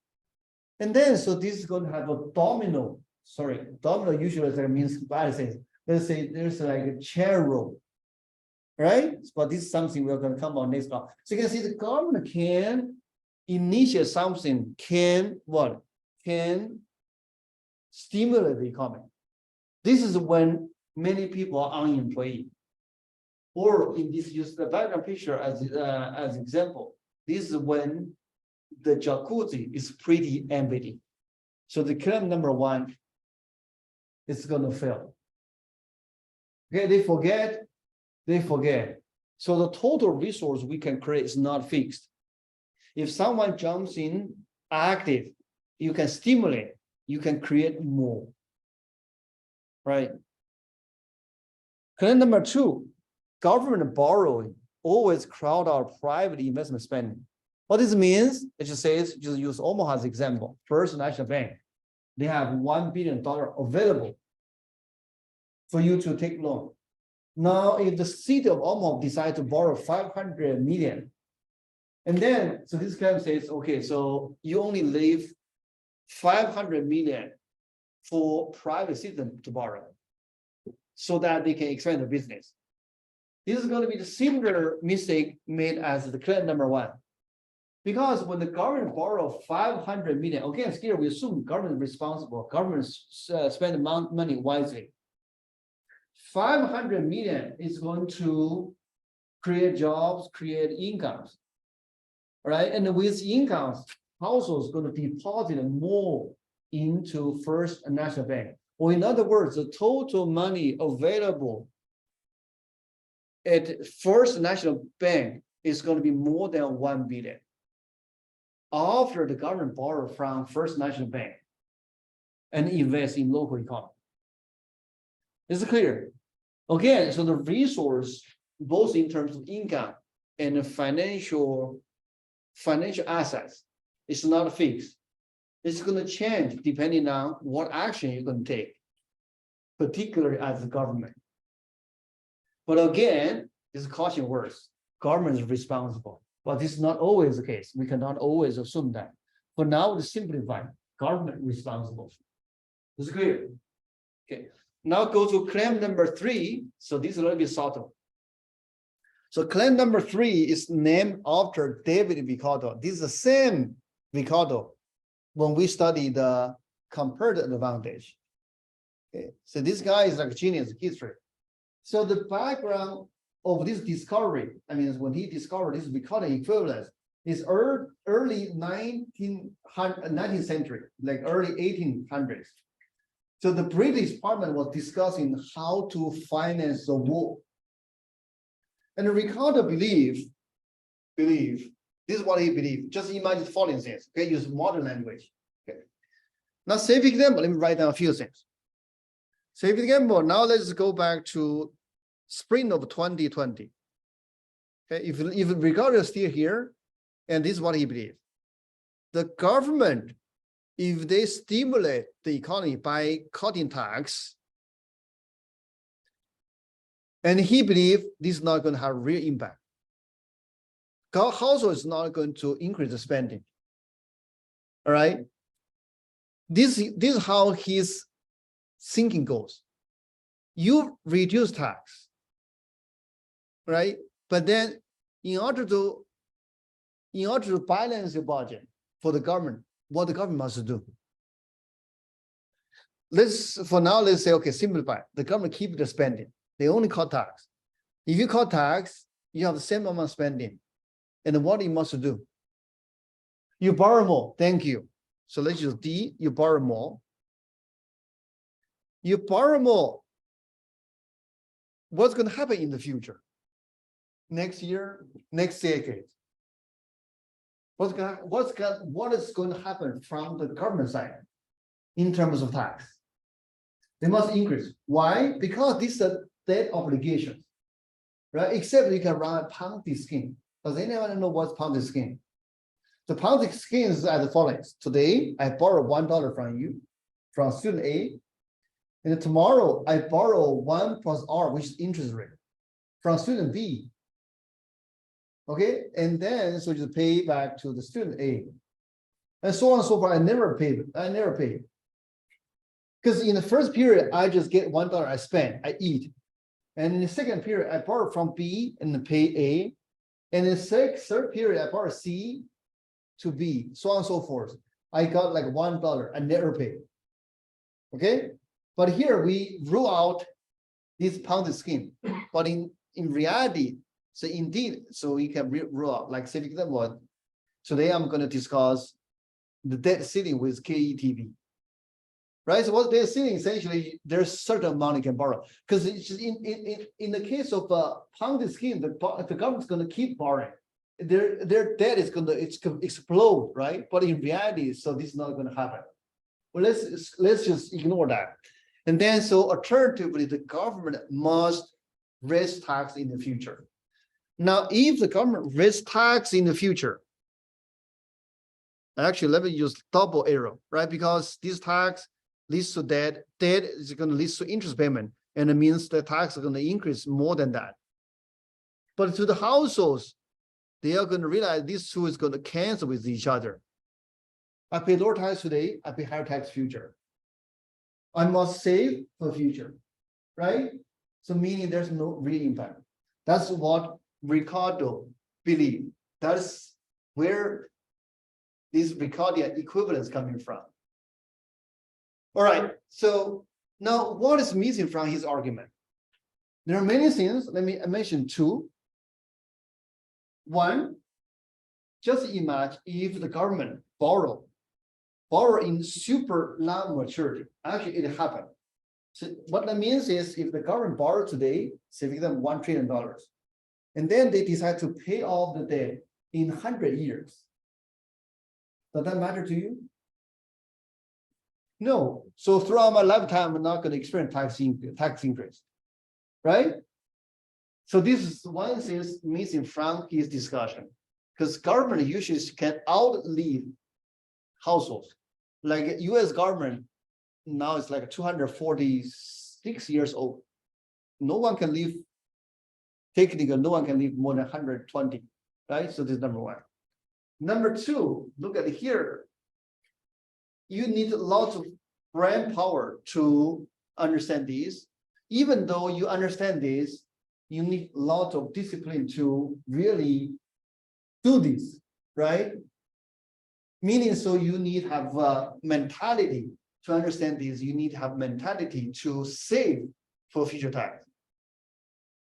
And then, so this is going to have a domino. Sorry, domino usually that means bad things. Let's say there's like a chair roll, right? But this is something we're going to come on next class. So you can see the government can initiate something, can stimulate the economy. This is when many people are unemployed. Or in this, use the background picture as example. This is when the jacuzzi is pretty empty. So the claim number 1 is going to fail. Okay, they forget. So the total resource we can create is not fixed. If someone jumps in active, you can stimulate, you can create more, right? Claim number 2, government borrowing always crowd out private investment spending. What this means, it just says, just use Omaha as an example. First National Bank, they have $1 billion available for you to take loan. Now, if the city of Omaha decides to borrow 500 million, and then, so this claim says, okay, so you only leave 500 million for private citizens to borrow so that they can expand the business. This is going to be the similar mistake made as the claim number 1. Because when the government borrow 500 million, again, here we assume government is responsible, government spend money wisely. 500 million is going to create jobs, create incomes, right? And with incomes, households going to deposit more into First National Bank. Or in other words, the total money available at First National Bank is going to be more than 1 billion. After the government borrow from First National Bank and invest in local economy. Is it clear? Again, so the resource, both in terms of income and financial assets, is not fixed. It's going to change depending on what action you're going to take, particularly as the government. But again, this is caution words. Government is responsible, but this is not always the case. We cannot always assume that. For now, to simplify, government responsible. Is it clear? Okay. Now go to claim number 3. So this is a little bit subtle. So claim number 3 is named after David Ricardo. This is the same Ricardo when we study the comparative advantage. Okay. So this guy is like a genius in history. So the background of this discovery, I mean, when he discovered this Ricardo equivalence, is early 19th century, like early 1800s. So the British Parliament was discussing how to finance the war. And Ricardo believed, this is what he believed. Just imagine the following things, okay? Use modern language. Okay. Now, same example, let me write down a few things. Same example, now let's go back to spring of 2020. Okay, if Ricardo is still here, and this is what he believed. The government, if they stimulate the economy by cutting tax, and he believed this is not going to have real impact. household is not going to increase the spending. All right. This is how his thinking goes. You reduce tax, right? But then in order to balance your budget for the government, what the government must do. For now, let's say, okay, simplify. The government keep the spending. They only cut tax. If you cut tax, you have the same amount of spending. And what you must do? You borrow more. Thank you. So let's use D, you borrow more. You borrow more. What's going to happen in the future? Next year, next decade. What is going to happen from the government side in terms of tax? They must increase. Why? Because this is a debt obligation, right? Except you can run a Ponzi scheme. Does anyone know what's Ponzi scheme? The Ponzi scheme is as follows. Today, I borrow $1 from you, from student A, and tomorrow I borrow 1 plus R, which is interest rate, from student B. Okay, and then so you pay back to the student A, and so on and so forth. I never pay. Because in the first period, I just get $1 I spend, I eat. And in the second period, I borrow from B and pay A. And in the third period, I borrow C to B, so on and so forth. I got like $1, I never pay. Okay, but here we rule out this Ponzi scheme. But in reality, so indeed, so we can rule out, like say for example, today I'm going to discuss the debt ceiling with KETB. Right, so what they're saying essentially, there's certain amount you can borrow because in the case of Ponzi scheme, the government's going to keep borrowing. Their debt is going to explode, right? But in reality, so this is not going to happen. Well, let's just ignore that. And then so alternatively, the government must raise tax in the future. Now, if the government raises tax in the future, actually let me use double arrow, right? Because this tax leads to debt is going to lead to interest payment, and it means the tax is going to increase more than that. But to the households, they are going to realize these two is going to cancel with each other. I pay lower tax today, I pay higher tax future. I must save for future, right? So meaning there's no real impact. That's what Ricardo believed. That's where this Ricardian equivalence coming from. All right, so now what is missing from his argument? There are many things. Let me mention two. One, just imagine if the government borrow in super long maturity. Actually, it happened. So what that means is if the government borrow today, saving them $1 trillion, and then they decide to pay off the debt in 100 years. Does that matter to you? No. So throughout my lifetime, I'm not going to experience tax increase, right? So this is one thing missing from his discussion, because government usually can outlive households. Like U.S. government now it's like 246 years old. No one can live. Technically, no one can live more than 120, right? So this is number one. Number two, look at here. You need lots of brain power to understand this. Even though you understand this, you need a lot of discipline to really do this, right? Meaning, so you need to have a mentality to understand this. You need to have mentality to save for future tax.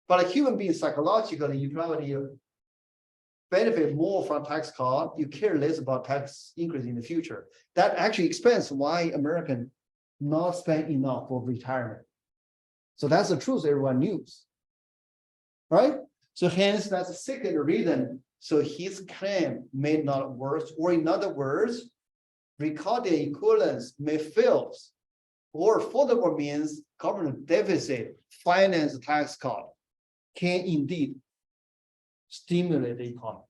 But a human being psychologically, you probably benefit more from tax cut. You care less about tax increase in the future. That actually explains why Americans not spend enough for retirement. So that's the truth everyone knows, right? So hence that's the second reason. So his claim may not work, or in other words, Ricardian equivalence may fail, or furthermore means government deficit finance tax cut can indeed stimulate the economy.